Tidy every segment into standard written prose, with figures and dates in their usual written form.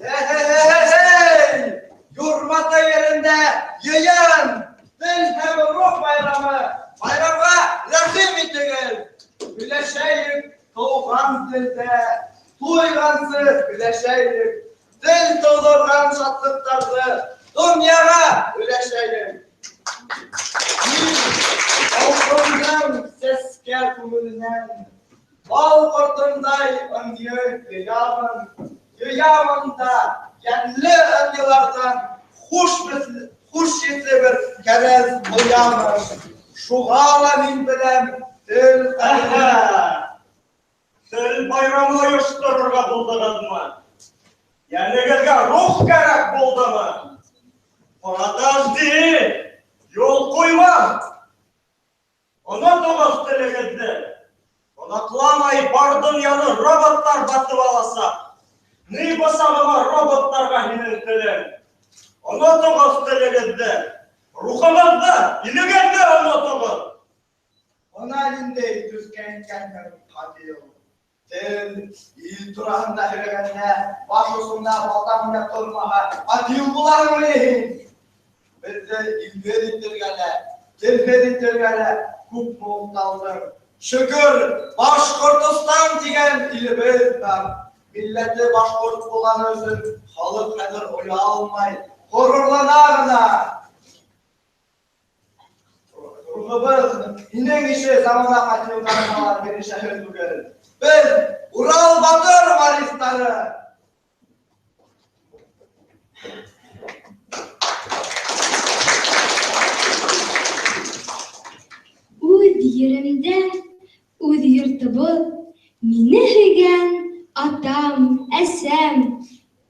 Hey! Yurmata yerinde yayın dil hem ruh bayramı bayramga rahim etigil. Bileşeylik doğgan dilde duygansız bileşeylik dil doğdurgan şatlıklardı dünyaya bileşeylik. Okuldan seske kumulden bal kurtunday öndüğü Yağmında yerli öncülerden hoş yetli bir kerez uyanır. Şu alemin bilen dil Dil bayramı uyuştururga buldunuzmu? Yerligerge ruh gerek buldu mu? Ona değil, yol koymam. Ona doğuz diligizdi. Onatlamay bar dünyanı robotlar batıp alasa. Ne basağıma robotlarga hinin dilim. Ona doğuz diligizdi. Ruhumuzda, iligizdi ona doğuz. Ona elinde düzken kendini katıyor. Dil, il turağında hüregende, başusunda, baltamında turmağa, atıyor bularını neyin? Bizde ilver ettirgene, telfet ettirgene, kup muhtaldır. Şükür, Başkurtistan diyen ilimiz var. Milleti Başkurt bulan özün, halık nedir oya almay, gururlanarına. Ruhumuz, inden işi zamana katılganlar beni şehir bugün. Biz Ural Batır varisleri. Üz yerimde, üz yurtubuz, meni hügen atam, esem,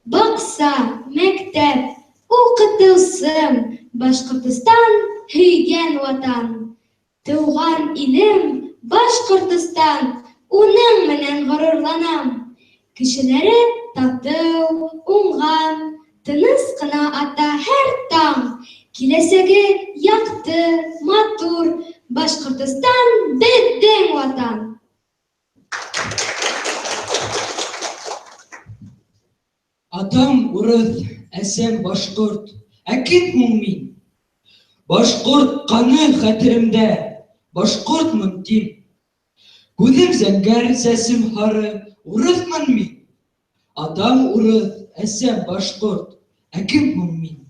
baksa mektep, okutulsun, Başkurtistan hügen vatan. Tuğan ilim Başkurtistan, onun menen gururlanam. Kişileri tatlı, ungan, tınız kına ata her tam. Kilesegi yaktı, matur, Başkurtistan bizden vatan. Atam uruz, esem Başkurt, akit mumin. Başkurt kanı hatirimde, Başkurt mümkün. Gözüm zenger, sesim harı, uruzman min. Atam uruz, esem Başkurt, akit mumin.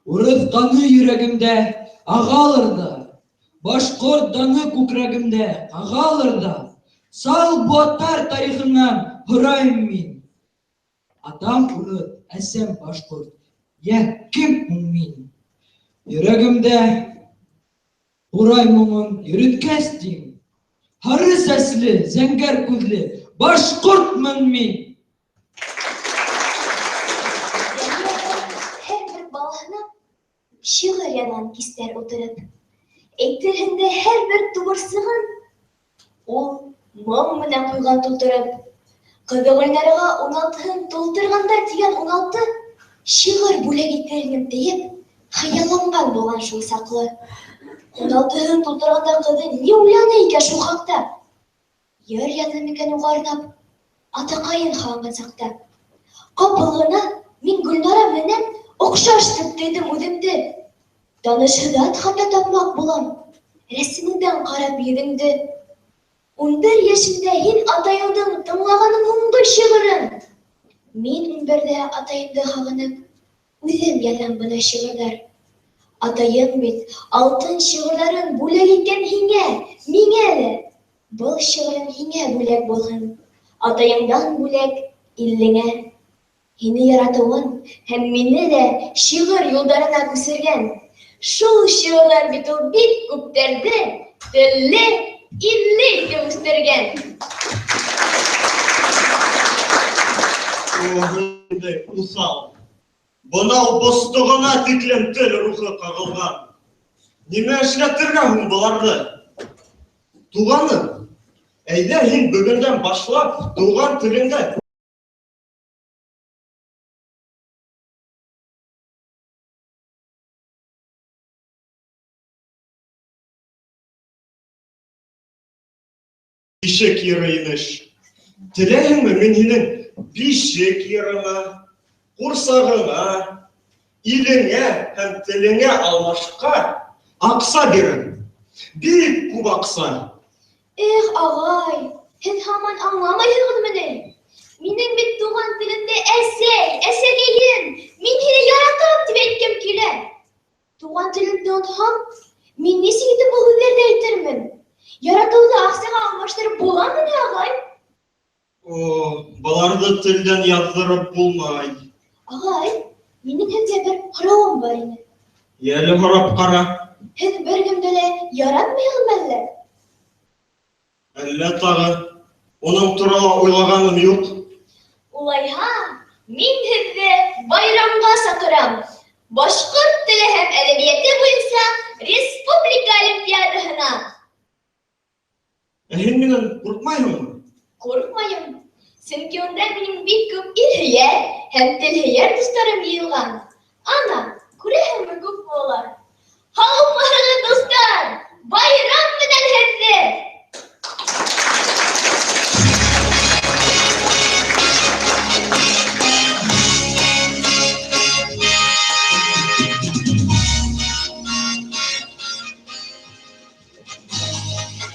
Uruz kanı yüreğimde, ağalırdı. Başkurt danı kukragimde, ağalırdı. Sal botar tarihından hırayım min. Atam uruz, esem Başkurt, yakim mumin. Yüreğimde hurayımın yürütkestim. Harı sesli, zenger gözlü, Başkurtman min. Her bir balahına şiir yanan ister oturup. Ektirhinde her bir tıvırsığın o mum bilen kuygan tutturup. Kıdığınlarıga 16'ın doldurganda diyen 16 şiir bule gitterinim deyip hayalangan bolan şu saklı. 16'ın doldurganda kıdı ne ulanı ike şu hakta. Yer yanımıken uğarnap Atakayın hangacakta. Kapılığına min Gülnara menen okşaştık dedim ödümde. Danışıdat hatta tapmak bulam. Resminden karab yedimdi. 11 yaşında hin atayıldım tımlağanım hundu şiirin. Min 11'de atayımdı hağınıp özüm yalan bana şiirler. Atayım bit altın şiirlerin bulak etken hinge, mingeli. Бұл şiirim hinge bulak bolğun. Atayımdan bulak illine. һине яратыуын һәм мине дә шигырь юлдарына күсергән. Шул шигырьләр бит ул бик күптәрҙе телле, илле итеп үстергән. Инде усал. Бынау бостығына тиклем тел рухы ҡағылған. Нимә эшләтергә һуң быларҙы? Туғаным, әйҙә һин бөгөндән башлап туған телеңдә бишек йыры имеш. Теләйһеңме мин һинең бишек йырыңа, ҡурсағыңа, илеңә һәм телеңә алмашҡа аҡса бирәм. Бик күп аҡса. Эх, ағай, һеҙ һаман аңламайһығыҙмы ни? Минең бит туған телемдә әсәгәйем, мин һине яратам тип әйткем килә. Туған телемде онһам, мин нисек итеп был һүҙҙәрҙе әйтермен? Яратыуҙы аҡсаға алмаштырып буламы ни, ағай? Быларҙы телдән яҙҙырып булмай. Ағай, минең һеҙгә бер һорауым бар ине. Йәле һорап ҡара. Һеҙ бер кемде лә яратмайһығыҙмы әллә? Әллә тағы, уның турала уйлағаным юҡ. Улайһа, мин һеҙҙе байрамға саҡырам. Башҡорт теле һәм әҙәбиәте буйынса республика олимпиадаһына. Һин минән ҡурҡмайһыңмы? Ҡурҡмайым, сөнки унда минең бик күп ир-һөйәр һәм тел-һөйәр дуҫтарым йыйылған. Ана, күрәһеңме күпме улар? Һаумыһығыҙ, дуҫтар! Байрам менән һеҙҙе!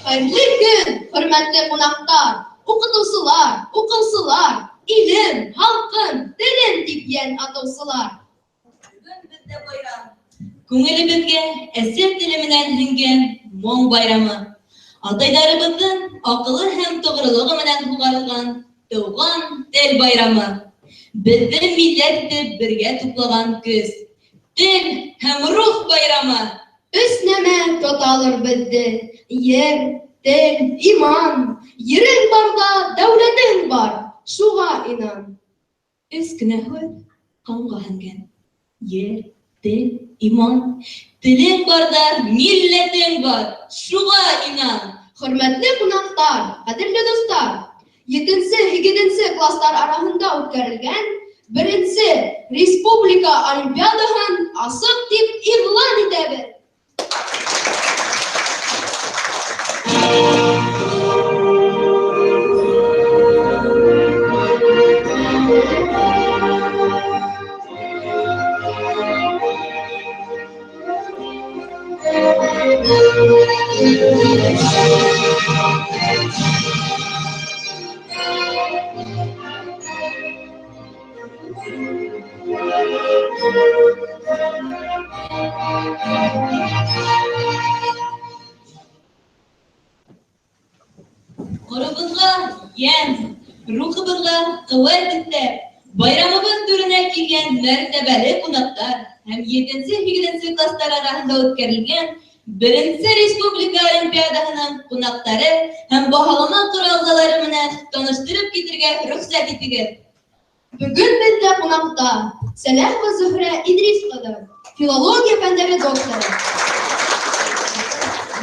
Хәйерле көн, хөрмәтле ҡунаҡтар, уҡыусылар, илем, халҡым, телем тип йән атыусылар. Бөгөн беҙҙә байрам. Күңелебеҙгә әсәм теле менән һеңгән моң байрамы. Атайҙарыбыҙҙың аҡылы һәм тоғролоғо менән һуғарылған тыуған тел байрамы. Беҙҙе милләт итеп бергә туплаған көс. Тел һәм рух байрамы. Өс нәмә тоталыр беҙҙе: ер, тел, иман. Ерең барҙа дәүләтең бар, шуға инан. Өс кенә һүҙ ҡанға һеңгән. Ер, тел, иман. Телең барҙа милләтең бар, шуға инан. Хөрмәтле ҡунаҡтар, ҡәҙерле дуҫтар, 7-8 кластар араһында үткәрелгән 1-нсе республика олимпиадаһын асыҡ тип иғлан итәбеҙ. Ҡоробоҙға йән, рухыбыҙға ҡеүәт өҫтәп, байрамыбыҙ түренә килгән мәртәбәле ҡунаҡтар һәм 7-8 кластар араһында үткәрелгән 1-нсе республика олимпиадаһының ҡунаҡтары һәм баһалама ҡоралдалары менән таныштырып китергә рөхсәт итегеҙ. Бөгөн беҙҙә ҡунаҡта Сәләхова Зөһрә Идрис ҡыҙы, филология фәндәре докторы,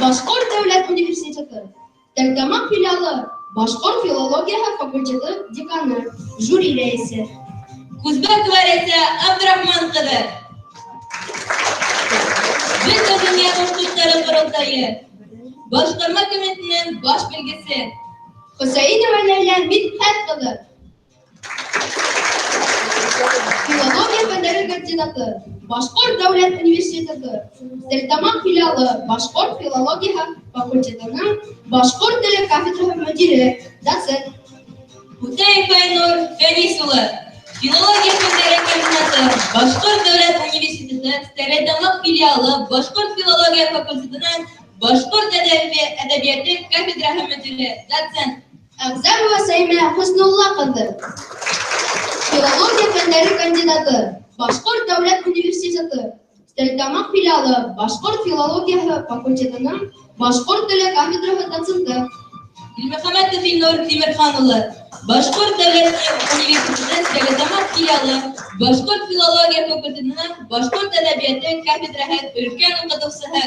Башҡорт дәүләт университеты, Стәрлетамаҡ филиалы, Башҡорт филологияһы факультеты деканы, жюри рәйесе. Күзбәкова Рәйсә Абдрахман ҡыҙы. Бөтә донъя башҡорттары ҡоролтайы, Башҡарма комитетының баш белгесе. Хөсәйенова Ләйлә Мидхәт ҡыҙы, филология фәндәре кандидаты, Башҡорт дәүләт университеты, Стәрлетамаҡ филиалы, Башҡорт филологияһы факультетының Башҡорт теле кафедраһы мөдире, доцент. Хусаев Айнур Фәнис улы, филология фәндәре кандидаты, Башҡорт дәүләт университеты, Стәрлетамаҡ филиалы, Башҡорт филология факультетының Башҡорт әҙәбиәте кафедраһы мөдире, доцент. Әғзәмова Сәймә Хөснулла ҡыҙы, Филология фәннәре кандидаты, Башкорт дәүләт университеты, Стәрлетамак филиалы, Башкорт филологияһы факультетының Башкорт теле кафедраһы доценты, Илмөхәмәтов Илнур Тимерхан улы, Башкорт дәүләт университеты Стәрлетамак филиалы, Башкорт филология факультетының Башкорт әдәбияты кафедраһы өлкән укытучыһы,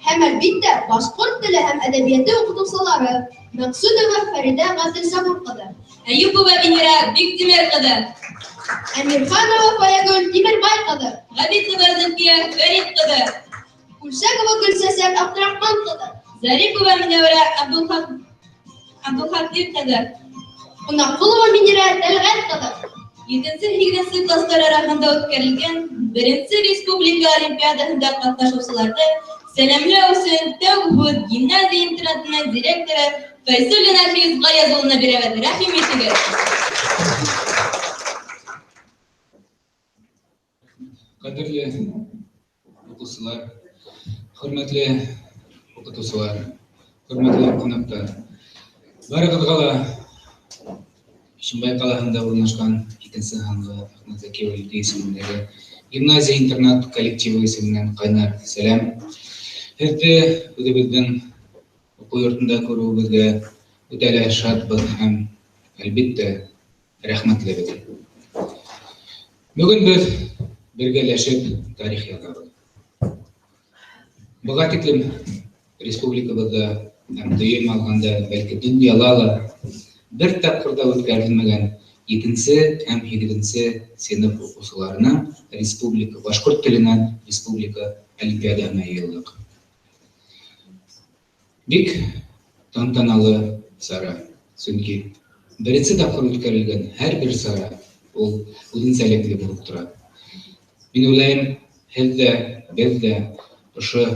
һәм әлбиттә Башкорт теле һәм әдәбияты укытучылары Мәксүдова Фәридә Габделсабур кызы, Әйюпова Венера Биктимер кызы, Әмирханова Фаягөл Тимербай кызы, Габитова Зөлфия Фәрит кызы, Күлшәкова Гөлсәсәр Абдрахман кызы, Зарипова Минәүрә Абдулхакир кызы, Кунакулова Минира Тәлгать кызы, 7-8 класслар арасында үткәрелгән 1-нче республика олимпиадаһында катнашучыларны сәламләү өчен Тәүһид гимназия интернатының директоры Файзуллина Фәйзгә язылуны бирәбез. Рәхим итегез. Кадерле укучылар, хөрмәтле укытучылар, хөрмәтле кунаклар. Барыгызга да Шимбай калаһында урнашкан 2-нче ханга Ахмад Заки Валиди исемендәге гимназия интернат коллективы исеменнән кайнар сәлам. Һәртә үзебезнең уку йортында күрүебезгә үтәлә шатбыз һәм әлбиттә рәхмәтлебез. Бүген без бергәләшеп тарих язабыз. Буга тиклем республикабызда һәм дөем алганда бәлки дөньяда бер тапкырда үткәрелмәгән 7-нче һәм 8-нче сыйныф укучыларына республика башкорт теленнән республика олимпиадасына йыелдык. Бик тантаналы сара, чөнки беренче тапкыр үткәрелгән һәр бер сара ул үзенчәлекле булып тора. Мин уйлыйм, без дә ошо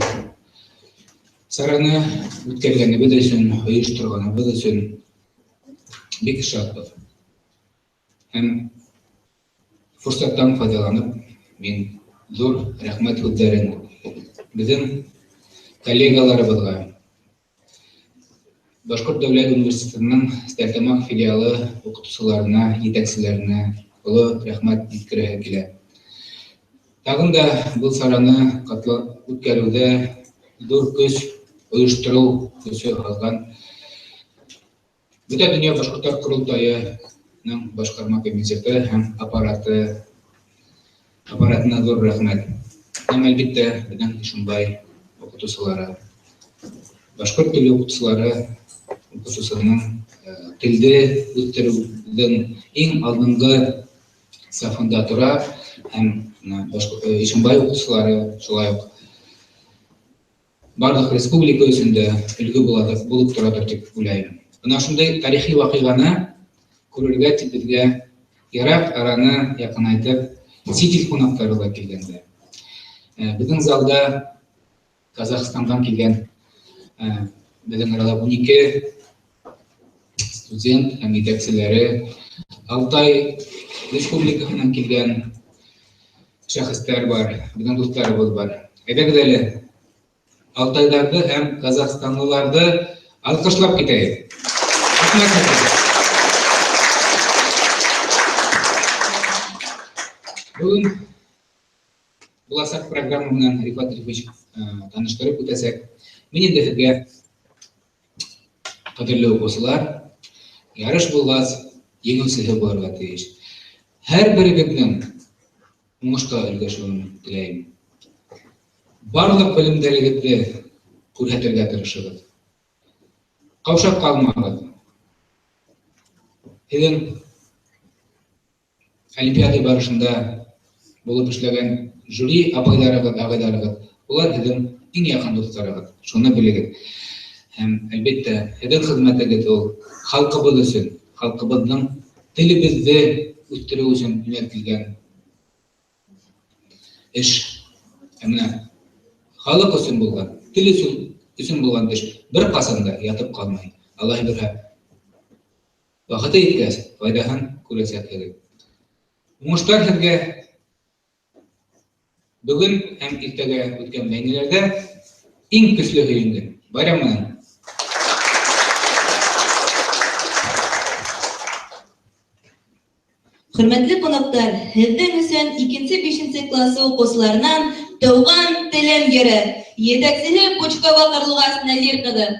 сараны үткәргәнебез өчен, оештырганыбыз өчен бик шатбыз. Һәм фурсаттан файдаланып, мин зур рәхмәт һүзләрен безнең коллегаларыбызга, Башкорт дәүләт университетының Стәрлетамак филиалы укытучыларына, җитәкчеләренә олы рәхмәт җиткерәһе килә. Тагын да бу сараны үткәрүдә зур көч, оештыру көче алган Бүтән дөнья башкортлар курултайының башкарма комитеты һәм аппаратына зур рәхмәт. Һәм әлбиттә безнең Шимбай укытучылары, башкорт теле укытучылары, укытучыларның телде үстерүдән иң алдынгы сафында тора һәм Шимбай укытучылары шулай ук барлык республика өчендә өлгү булып торадыр дип уйлыйм. Менә шундай тарихи вакыйганы күрергә безгә ерак араны якынайтып ситил кунаклары да килгәндә. Безнең залда Казахстандан килгән безнең арада 12 студент һәм җитәкчеләре, Алтай республикасыннан килгән шәхестәр бар, безнең дусларыбыз бар. Әйдәгез әле Алтайдагы һәм Казахстанлыларды алкышлап китәйек. Бүген буласак программа менән Рифат Рифович таныштырып үтәсәк, мин инде сезгә кадерле укучылар, ярыш булгас, еңүчесе булырга тиеш. Һәр берегезнең уңышка өлгәшүен теләйм. Барлык белемдәрегезне күрсәтергә тырышыгыз. Каушап калмагыз. Һеҙҙең олимпиада барышында булып эшләгән жюри апайларығыҙ, ағайҙарығыҙ, улар һеҙҙең иң яҡын дуҫтарығыҙ. Шуны белегеҙ. Һәм әлбиттә, һеҙҙең хеҙмәтегеҙ ул халҡыбыҙ өсөн, халҡыбыҙҙың телебеҙҙе үҫтереү өсөн йүнәлтелгән эш. Менә халыҡ өсөн булған, тел өсөн булған эш бер ҡасан да ятып ҡалмай. Аллаһ бирһә, ваҡыты еткәс, файдаһын күрәсәкһегеҙ. Уңыштар һеҙгә бөгөн һәм иртәгә үткән бәйгеләрҙә иң көслө һөйөндөм. Байрам менән. Хөрмәтле кунаклар, һеҙҙең өсөн 2-5 классы уҡыусыларынан тыуған телем йыры. Етәксеһе Пучкова Ҡарлуғас Нәзир ҡыҙы.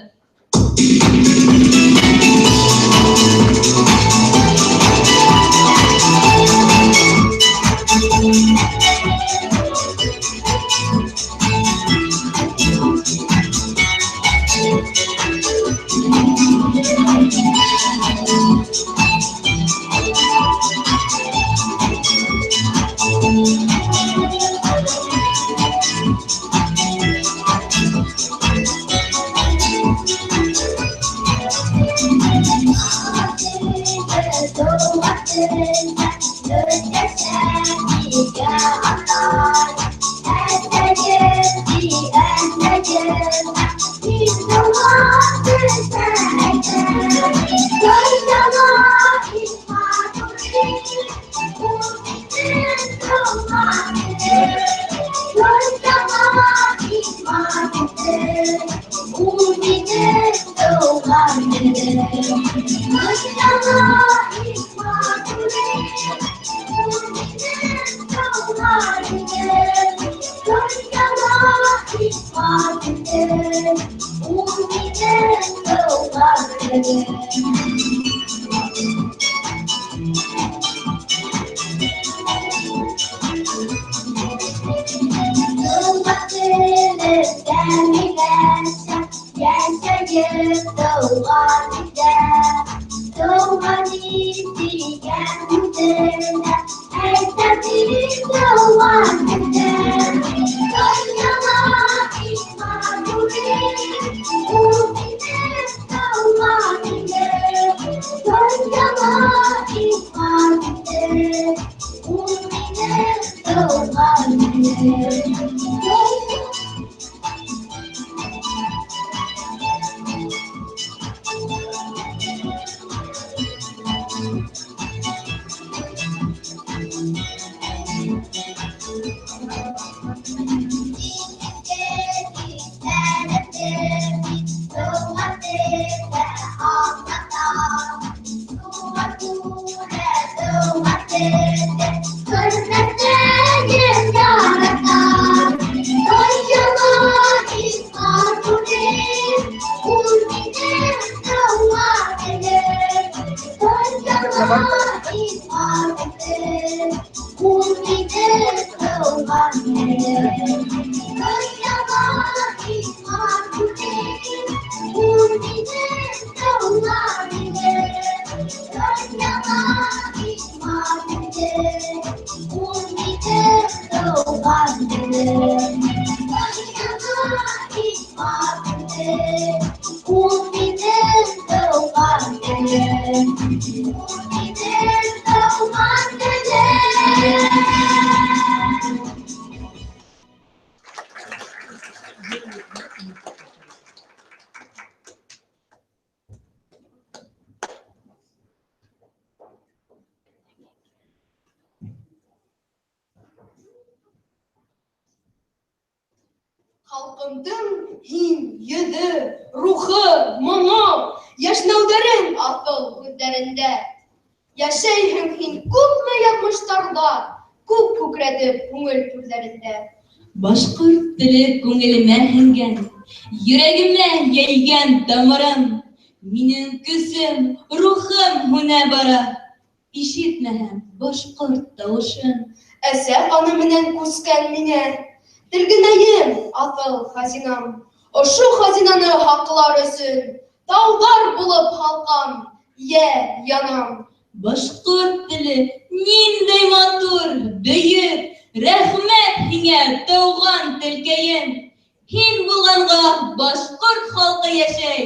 Халкымдың һин йөҙө, рухы, моңо, йәшнәүҙәрен аҫыл һүҙҙәрендә. Йәшәйһең һин күпме яҙмыштарҙа, күк күкрәтеп күңел түрҙәрендә. Башҡорт теле күңелемә һеңгән, йөрәгемә йәйгән тамырым. Минең көсөм, рухым һүнә бара, ишетмәһәм башҡорт тауышын. Әсә ҡаны менән күскән миңә, телгенәйем, аҫыл хазинам. Ошо хазинаны һаҡлар өсөн тауҙар булып һалҡам, янам. Башҡорт теле ниндәй матур, бөйөк, рәхмәт һиңә тыуған телкәйем. Һин булғанға башҡорт халҡы йәшәй,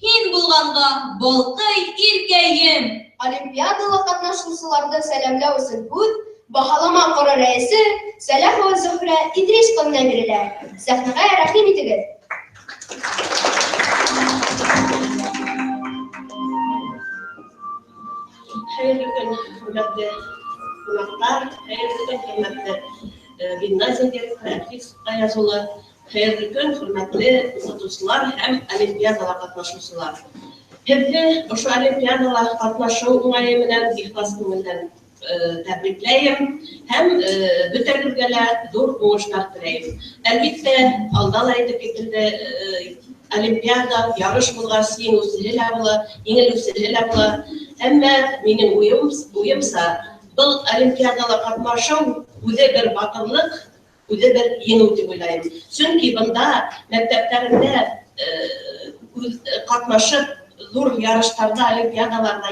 һин булғанға балҡый иркәйем. Олимпиадала ҡатнашыусыларҙы сәләмләү өсөн һүҙ Баһалама ҡоро рәйесе Сәләхова Зөһрә Идрис ҡыҙына бирелә. Сәхнәгә рәхим итегеҙ. Хәйерле көн, хөрмәтле ҡунаҡтар, хәйерле көн, хөрмәтле гимназия директоры Әфис Ҡаязулы, хәйерле көн, хөрмәтле уҡытыусылар һәм олимпиадала ҡатнашыусылар. Һеҙҙе ошо олимпиадала ҡатнашыу уңайы менән ихлас күңелдән təbrikləyim, həm bütənlüklə də zor uğuşlar diləyim. Əlbəttə, aldan ayda ketildi Olimpiada, yarış bulğası yengilüsü buла. Әмма менің ойымса, бұл Олимпиадала қатмашау өте бір батырлық, өте бір еңу деп ойлаймын. Чөнки бұнда мәктәптәрендә қатмашып, зур ярыштарда, олимпиадаларда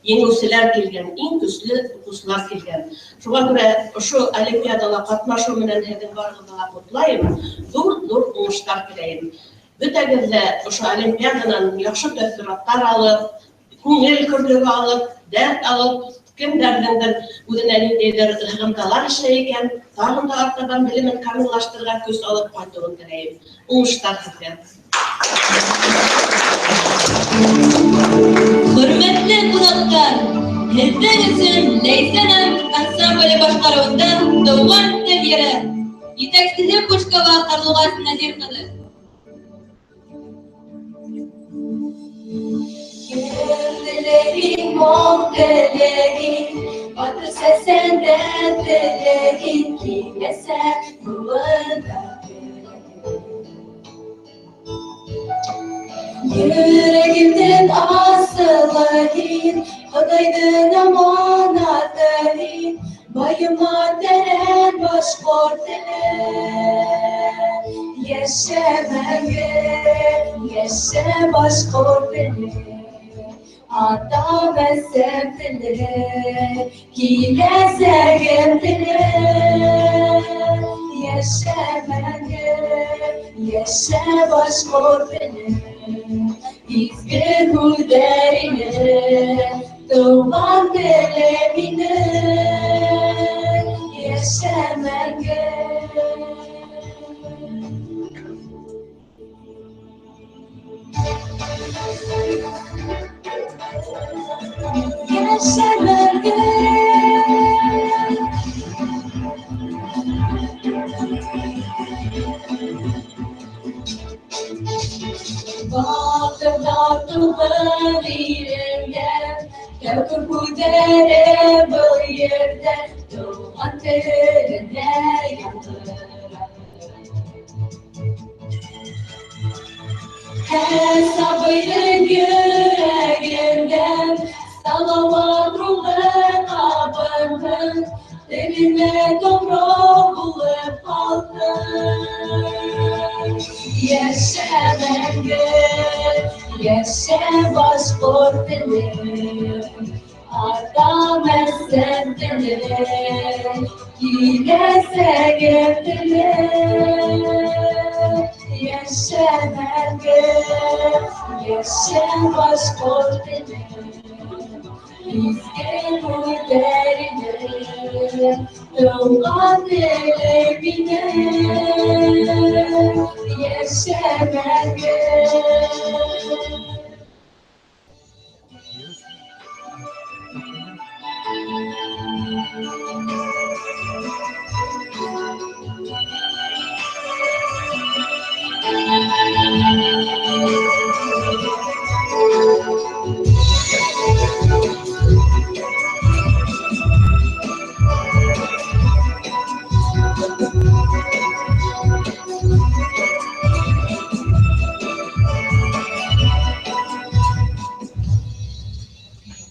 еңеүселәр келген, иң көсле укучылар келген. Шуңа күрә ошо олимпиадала катнашу менән һеҙҙең барыгыҙға ҡотлайым, зур уңыштар теләйем. Бөтәгеҙ ошо олимпиаданан яҡшы тәьҫораттар алып, күңел көрлөгө алып, дәрт алып, кемдәрҙеңдер үҙенә ниндәйҙер һығымталар эшләй икән, тагын да артабан белемен камиллаштырырға көс алып ҡайтыуын теләйем. Уңыштар һеҙгә. Hürmetli konuklar, һеҙҙең өсөн Ләйсән ансамбле башҡарыуында тыуған тел йыры етәксеһе Пушкова Ҡарлуғас Назир ҡыҙы. Dileğin, mol dileğin, batır sesinde dileğin, kimese yolunda yüreğimden asılayın, Xudaydan amanatayın, bayıma deren başkort yaşa başkort Ata mesefili, kile sevgili, yaşa başkortili, izgir huderini, doğan dilemini, yaşa menge. Bağda tuğla birinde, yakıp udere bu yerde, doğan teline yandıra. Hesabıyla yüreğimden, salavat ruhun kapının, Diline dobro bulup kaldım. Yaşa menge, yaşa başkort dilim, Adam esen dilim, yine sevgim dilim. Yaşa menge, yaşa başkort dilim, İzgin derine, doğan dilimine, yaşa menge.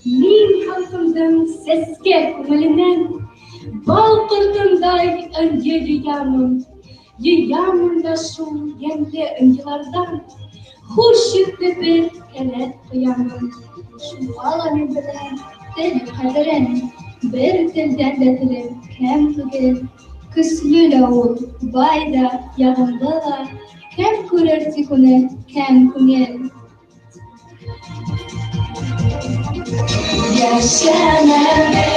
Min halkımdan seske kumalinen, bal kırtımday önceli yağmur, yağmurda şu yemli öncülardan, hoş yüklü bir kelet kıyamım. Şu alanı bilen, dil kaderen, bir tilden de dilim kem tügel, küslü de ol, bayda, yağımda da, kem kurar tikune, kem kunyel. Yaşa menge,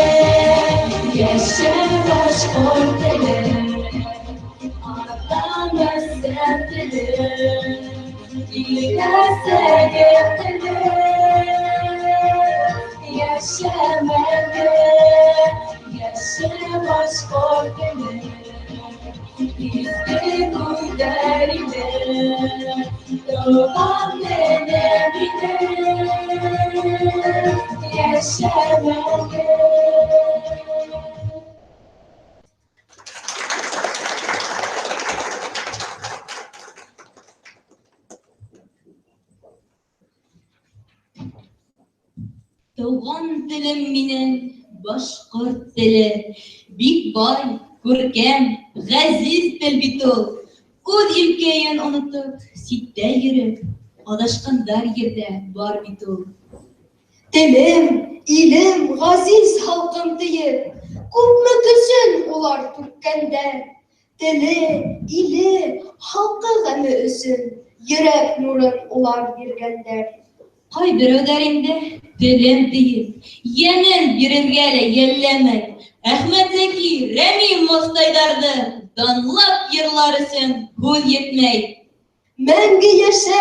yaşa başkort dilim, Adam esen dilim, yine sevgim dilim. Yaşa menge, yaşa başkort dilim, İzgin derine, doğan dilimine, yaşa menge. Туган телем минем башкорт теле. Бик бай, күркәм, газиз тел бит ул. Үз илкәен онытып, ситтә йөреп, адашкандар ердә бар бит ул. Телем, илем, газиз халкым тиеп, күпме көчен улар түккәндә. Теле, иле, халкы гаме өчен, йөрәк нурын улар биргәндәр. Кайберәүләр инде телем диеп, янен бирергә лә йәлләмәй. Әхмәт Зәки, Рәмим Мостайдарды данлап йырлар өчен һүз етмәй. Мәңге яшә,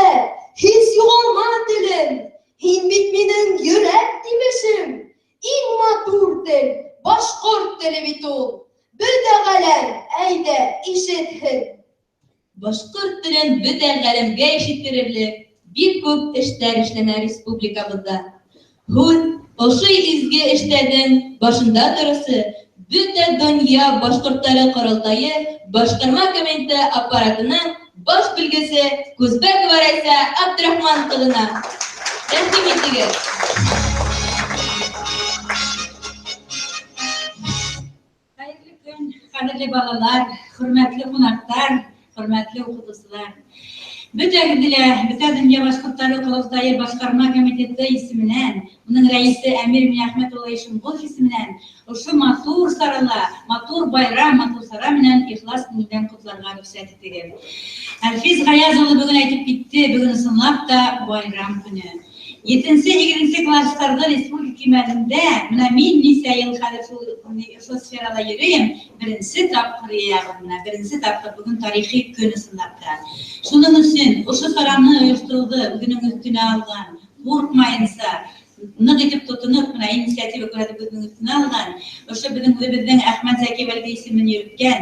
һич югалма телем, һин бит минең йөрәк тибешем. Иң матур тел, башкорт теле бит ул. Бөтә галәм, әйдә, ишетһен. Башкорт телен бөтен галәмгә ишеттерерлек бик күп эшләр эшләнә республикабызда. Һүз ошый изге эштәдән башында торысы бөтен дөнья башкортлары корылтайы башкарма комитеты аппаратының баш белгесе Күзбәкова Рәйсә Абдрахман кызына. Рәхим итегез. Хәерле көн, кадерле балалар, хөрмәтле кунактар, хөрмәтле укытучылар. Бөтә дөнья башкортлары корылтайы башкарма комитеты исеменнән, уның рәисе Әмир Миәхмәт улы Ишемгол исеменнән ошо матур сарала, матур байрам, матур сара менән ихлас күңелдән котларга рөхсәт итегез. Әлфис Гаяз улы бүген әйтеп китте, бүген сынлап та байрам көне. 7-20 класстарда республика кимәлендә, менә мин нисә ел хәзер шул сферада йөрим, беренче тапкыр ягымна, беренче тапкыр бүген тарихи көн сынлапта. Шуның өчен ошо сараны оештырылды, бүгеннең өстенә алган, куркмайынса, нык итеп тотынып, менә инициатива күрәтеп бүгеннең өстенә алган, ошо безнең Әхмәт Зәки вәлди исемен йөрткән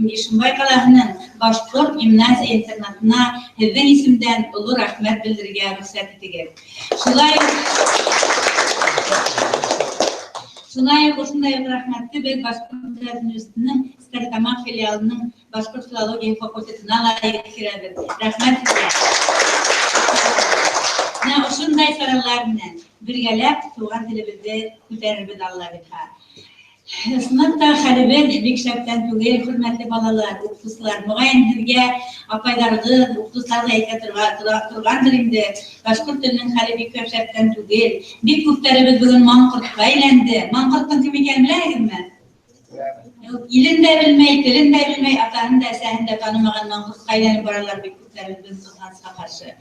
Ишембай каласының башкорт гимназия интернатына һеҙҙең исемдән олы рәхмәт белдерергә рөхсәт итегеҙ. Шулай ошондай рәхмәтте без башкорт университетының Стәрлетамак филиалының башкорт филология факультетына лайыҡ кирәбеҙ. Рәхмәт сезгә. Менә ошондай саралар менән бергәләп туган телебеҙҙе күтәрербеҙ Алла бирһә. Сынапта хәлебеҙ бик шәптән түгел, хөрмәтле балалар, уҡытыусылар. Моғайын һеҙгә апайҙарығыҙ, уҡытыусыларҙы әйтә торғандыр инде. Башҡорт теленең хәле бик шәптән түгел. Бик күптәребеҙ бөгөн маңҡортҡа әйләнде. Маңҡорттың кем икәнен беләһегеҙме? Илен дә белмәй, телен дә белмәй, атаһын да, әсәһен дә танымаған маңҡортҡа әйләнеп баралар бик күптәребеҙ беҙ ҡыҙғанысҡа ҡаршы.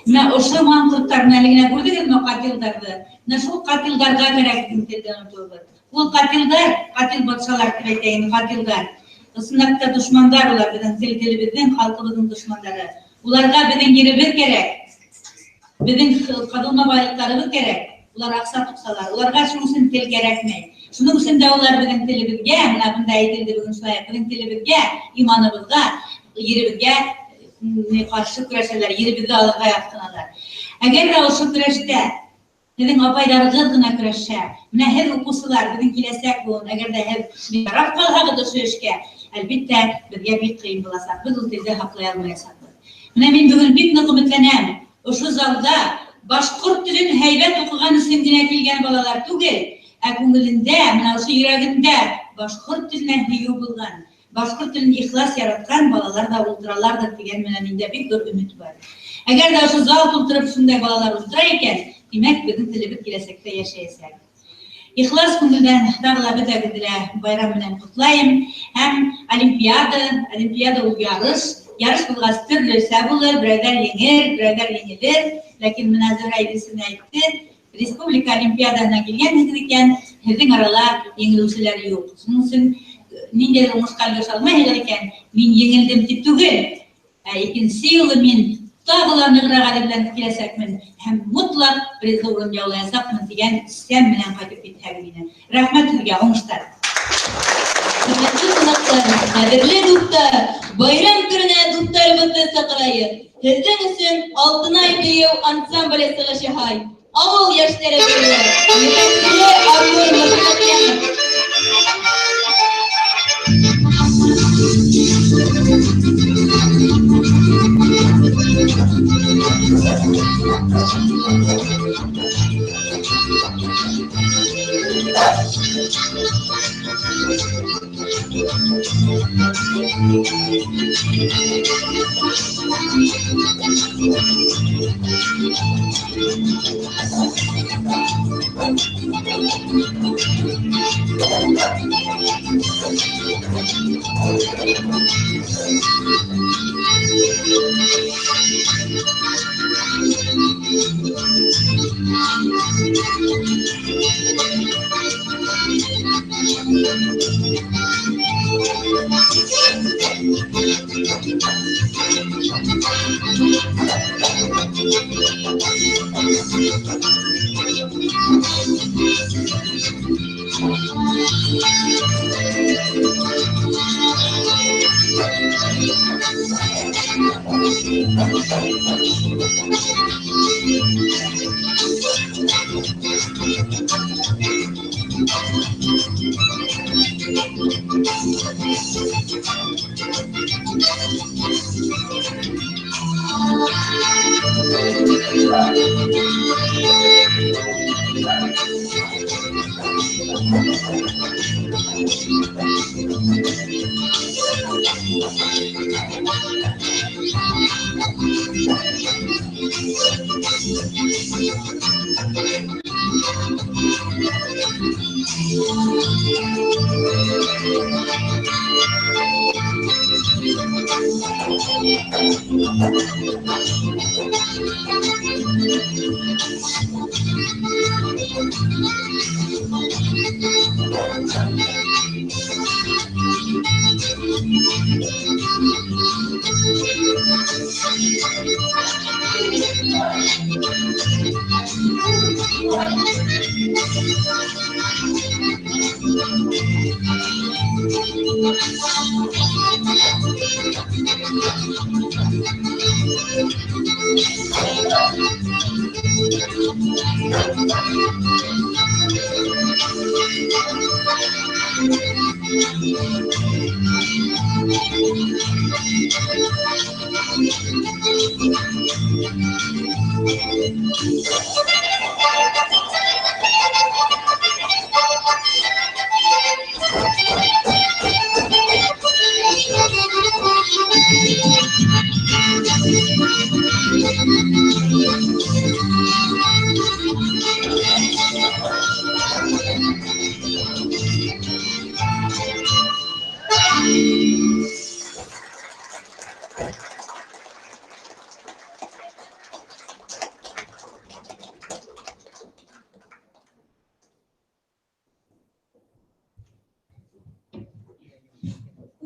Менә ошо маңҡорттар менән әле генә күрҙегеҙме ҡатилдарҙы? Менә шул ҡатилдарға кәрәк телдән үтеүбеҙ. Ул ҡатилдар, ҡатил батшалар тип әйтәйем, ҡатилдар. Ысынлап та дошмандар улар, беҙҙең телебеҙҙең, халҡыбыҙҙың дошмандары. Уларға беҙҙең еребеҙ кәрәк, беҙҙең ҡаҙылма байлыҡтарыбыҙ кәрәк. Улар аҡса тоҡсалар, уларға шуның өсөн тел кәрәкмәй. Шуның өсөн дә улар беҙҙең телебеҙгә, менә бында әйтелде бөгөн шулай, беҙҙең телебеҙгә, иманыбыҙға, еребеҙгә ҡаршы көрәшәләр, еребеҙҙе алырға яҡтыналар. Әгәр ҙә ошо көрәштә һеҙҙең апайҙарығыҙ ғына көрәшә, менә һеҙ уҡыусылар, беҙҙең киләсәк буын, әгәр ҙә һеҙ битараф ҡалһағыҙ ошо эшкә, әлбиттә беҙгә бик ҡыйын буласаҡ, беҙ ул телде һаҡлай алмаясаҡбыҙ. Менә мин бөгөн бик ныҡ өмөтләнәм, ошо залда башҡорт телен һәйбәт уҡыған өсөн генә килгән балалар түгел, ә күңелендә, менә ошо йөрәгендә башҡорт теленә һөйөү булған, башҡорт телен ихлас яратҡан балалар да ултыраларҙыр тигән менән миндә бик ҙур өмөт бар. Әгәр ҙә ошо зал тултырып шундай балалар ултыра икән, тимәк, беҙҙең телебеҙ киләсәктә йәшәйәсәк. Ихлас күңелдән тағы ла бөтәгеҙҙе лә байрам менән ҡотлайым. Һәм олимпиада ул ярыш булғас төрлөсә булыр, берәүҙәр еңер, берәүҙәр еңелер. Ләкин менә Зөһрә Идрисовна әйтте, республика олимпиадаһына килгәнһегеҙ икән, һеҙҙең арала еңелеүселәр юҡ. Шуның өсөн ниндәй уңышҡа өлгәшә алмайһығыҙ икән, мин еңелдем тип түгел, ә икенсе юлы мин тағы ла нығыраҡ әҙерләнеп киләсәкмен һәм мутлаҡ призлы урын яулаясаҡмын тигән сәм менән ҡайтып китһәгеҙ ине. Рәхмәт һеҙгә, уңыштар. Хөрмәтле ҡунаҡтар, ҡәҙерле дуҫтар, байрам көнөнә дуҫтарыбыҙҙы саҡырайыҡ. Һеҙҙең өсөн Алтынай бейеү ансамбле сығышы һай. Ауыл йәштәре бейеү. Етәкселе Арнур Мөхәмәтйәнов.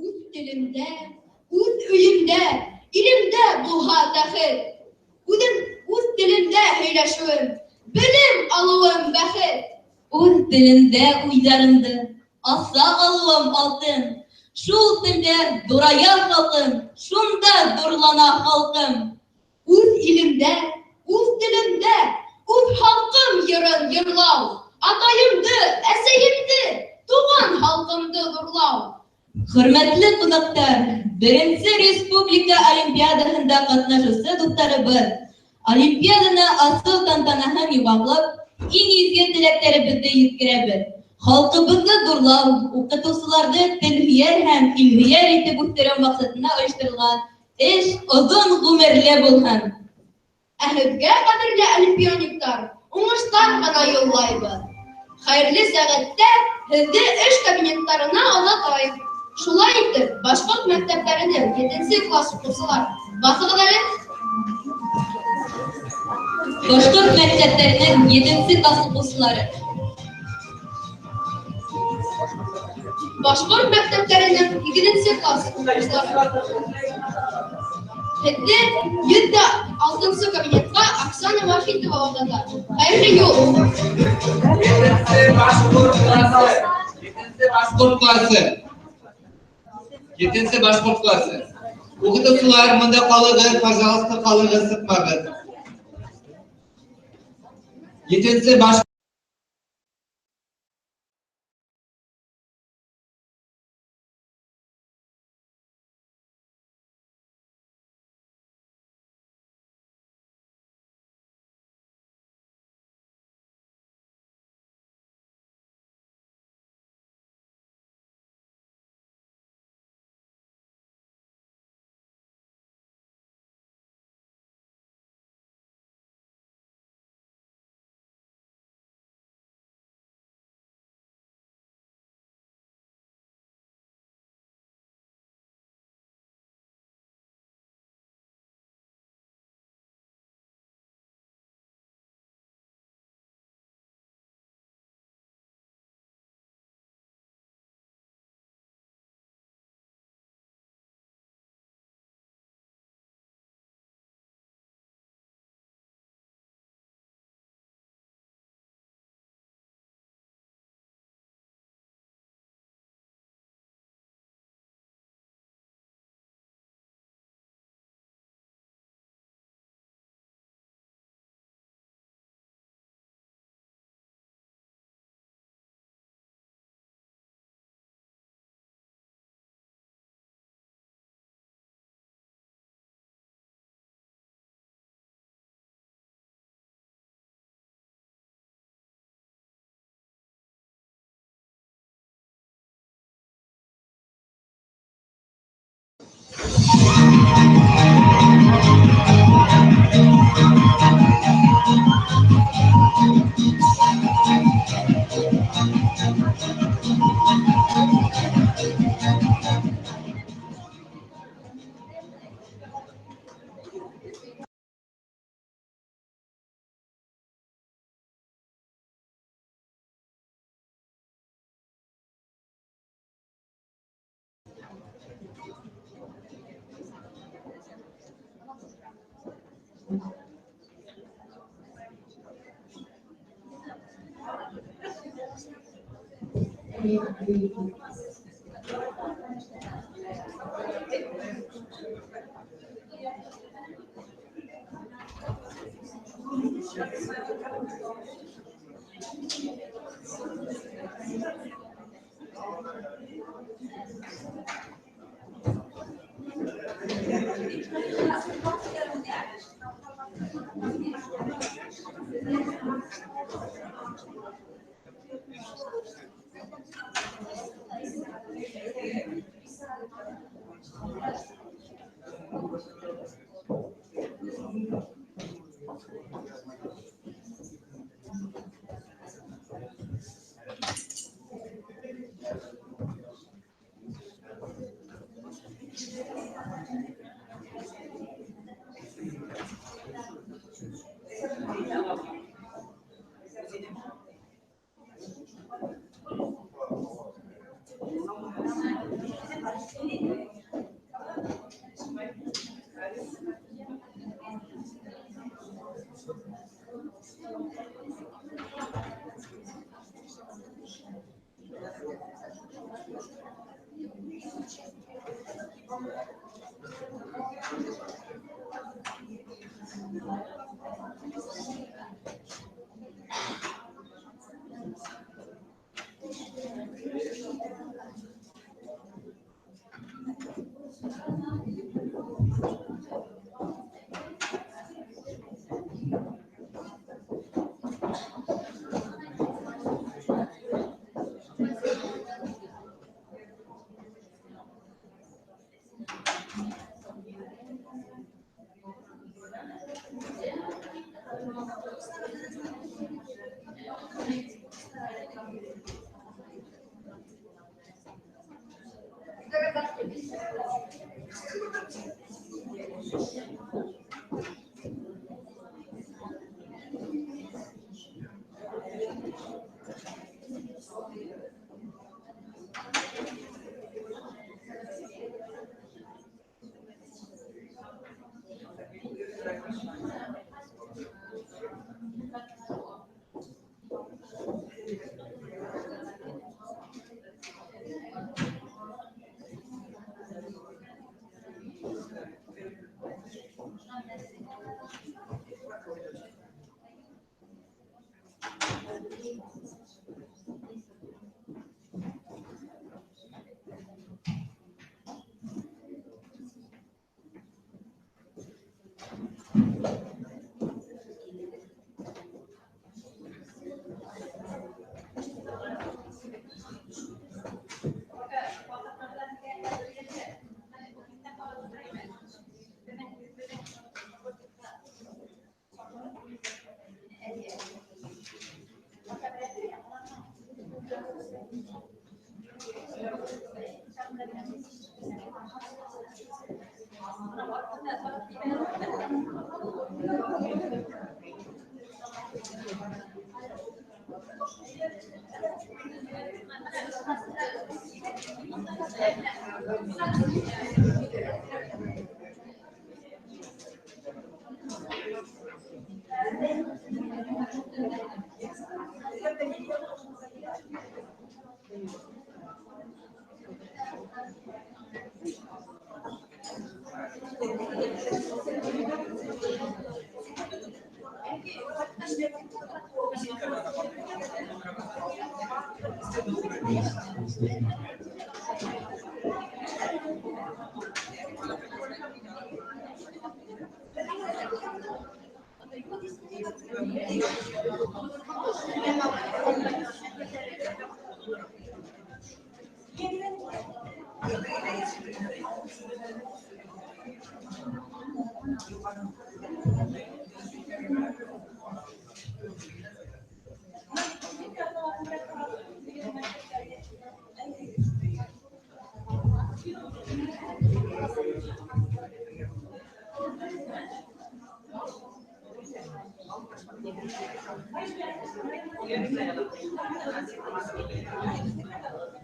Үз телемдә, үз өйемдә, илемдә булһа тәхет. Үз телемдә һөйләшүем, белем алуым бәхет. Үз телемдә уйларымды аса алуым алтын. Шул телдә дурая халкым, шунда дурлана халкым. Үз илемдә, үз телемдә, үз халкым йырын йырлау. Атайымды, әсәйемде, туган халкымды зурлау. Хөрмәтле кунаклар, беренче республика олимпиадаһында катнашучы дусларыбыз, олимпиаданы асыл тантанаһын юбаклап, иң изге теләкләребезне җиткерәбез. Халкыбызны зурлау, укытучыларны телһөяр һәм илһөяр итеп үстерү максатына оештырылган эш озын гомерле булһын. Ә һеҙгә, ҡәҙерле олимпиониктар, уңыштар ғына юллайбыҙ. Хәйерле сәғәттә һеҙҙе эш кабинеттарына оҙатайым. Шулай итеп, башҡорт мәктәптәренең 7-нче класс уҡыусылар, баҫығыҙ әле. Башҡорт мәктәптәренең 7-нче класс уҡыусылары. Башҡорт мәктәптәренең 2-нче класс уҡыусылары. Һеҙҙе 106-нчы кабинетҡа Оксана Вахитова оҙата. Хәйерле юл. 7-нче башҡорт классы. 7-нче башҡорт классы. Укытыусылар, мында ҡалығыҙ, пожалуйста, ҡалығыҙ, сыҡмағыҙ. 7-нче башҡорт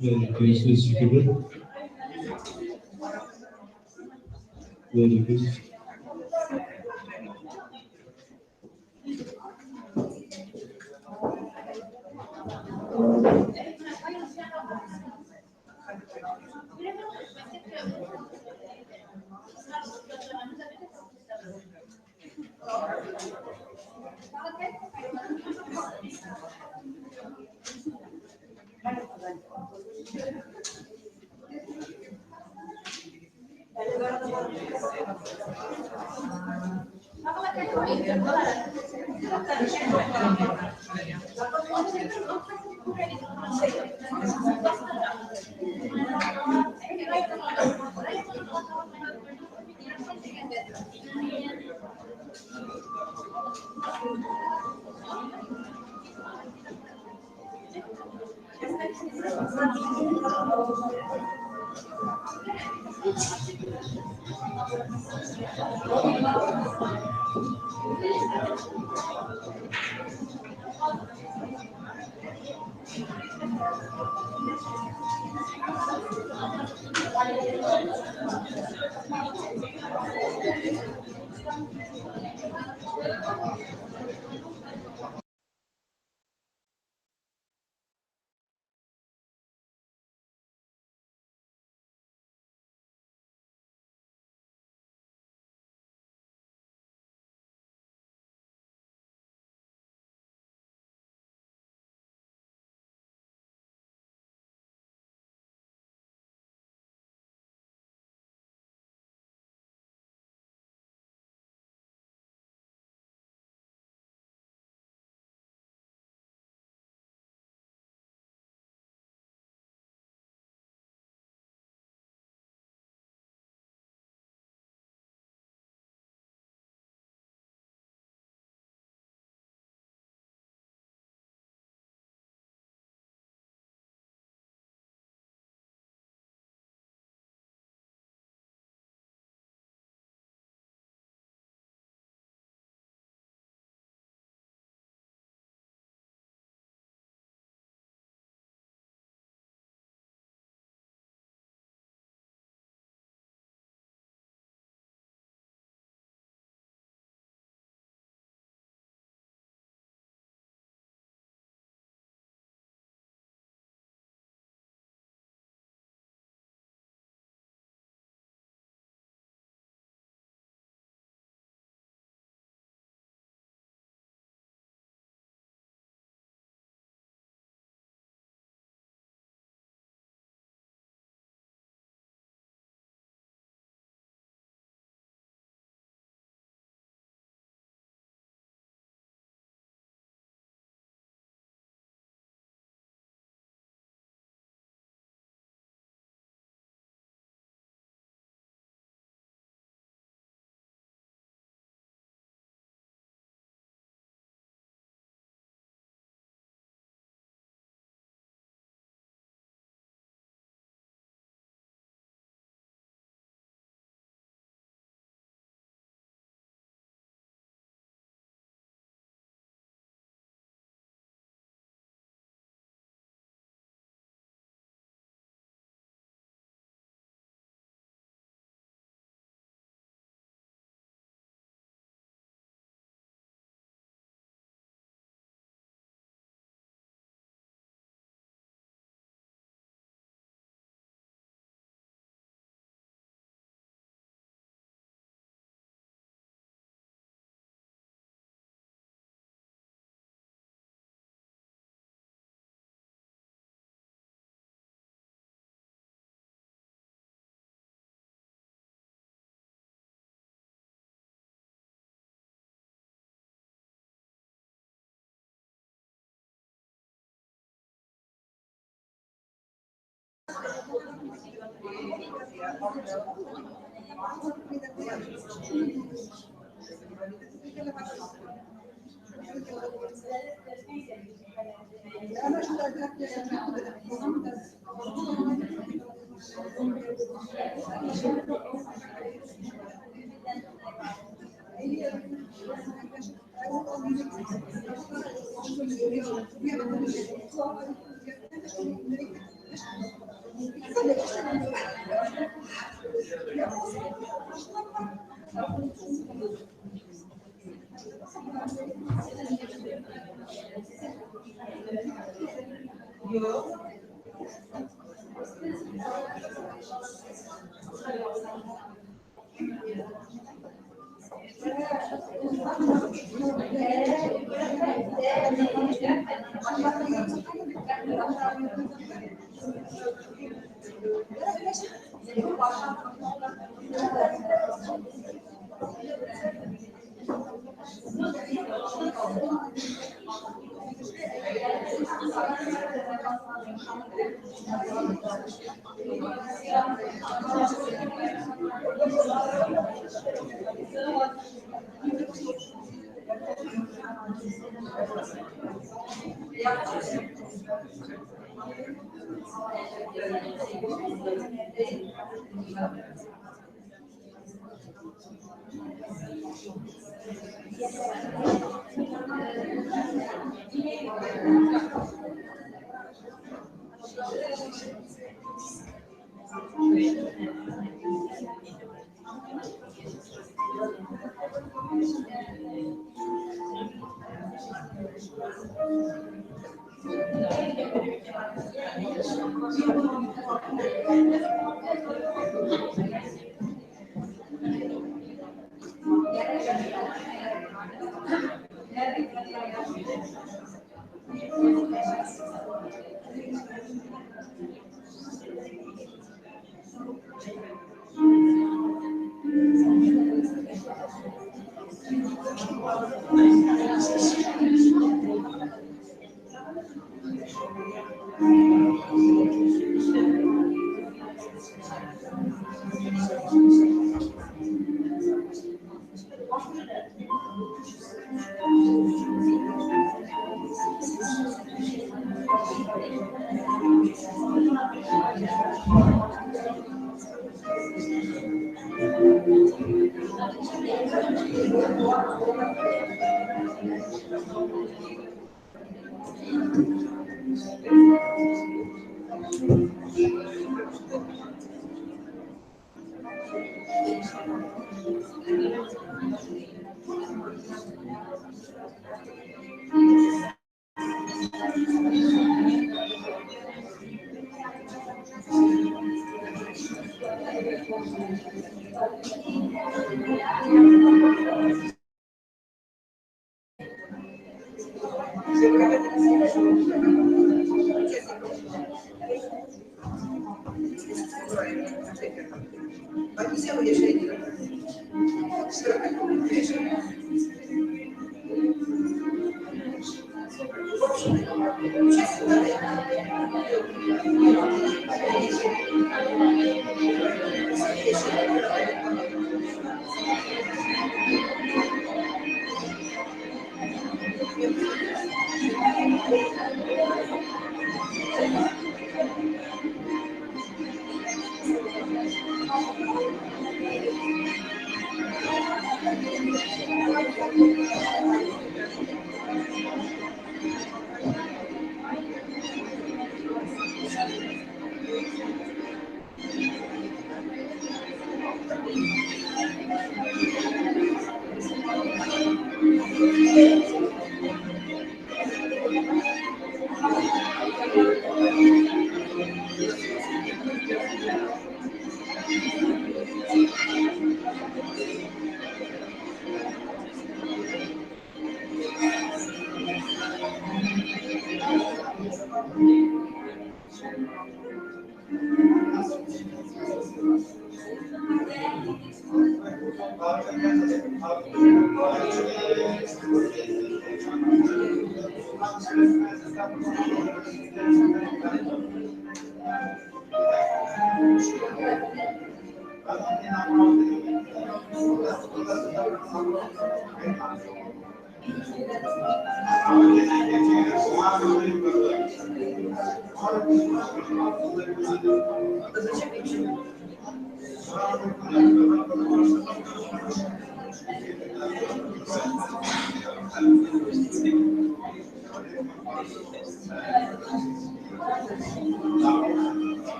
Very good, speaker. Very good.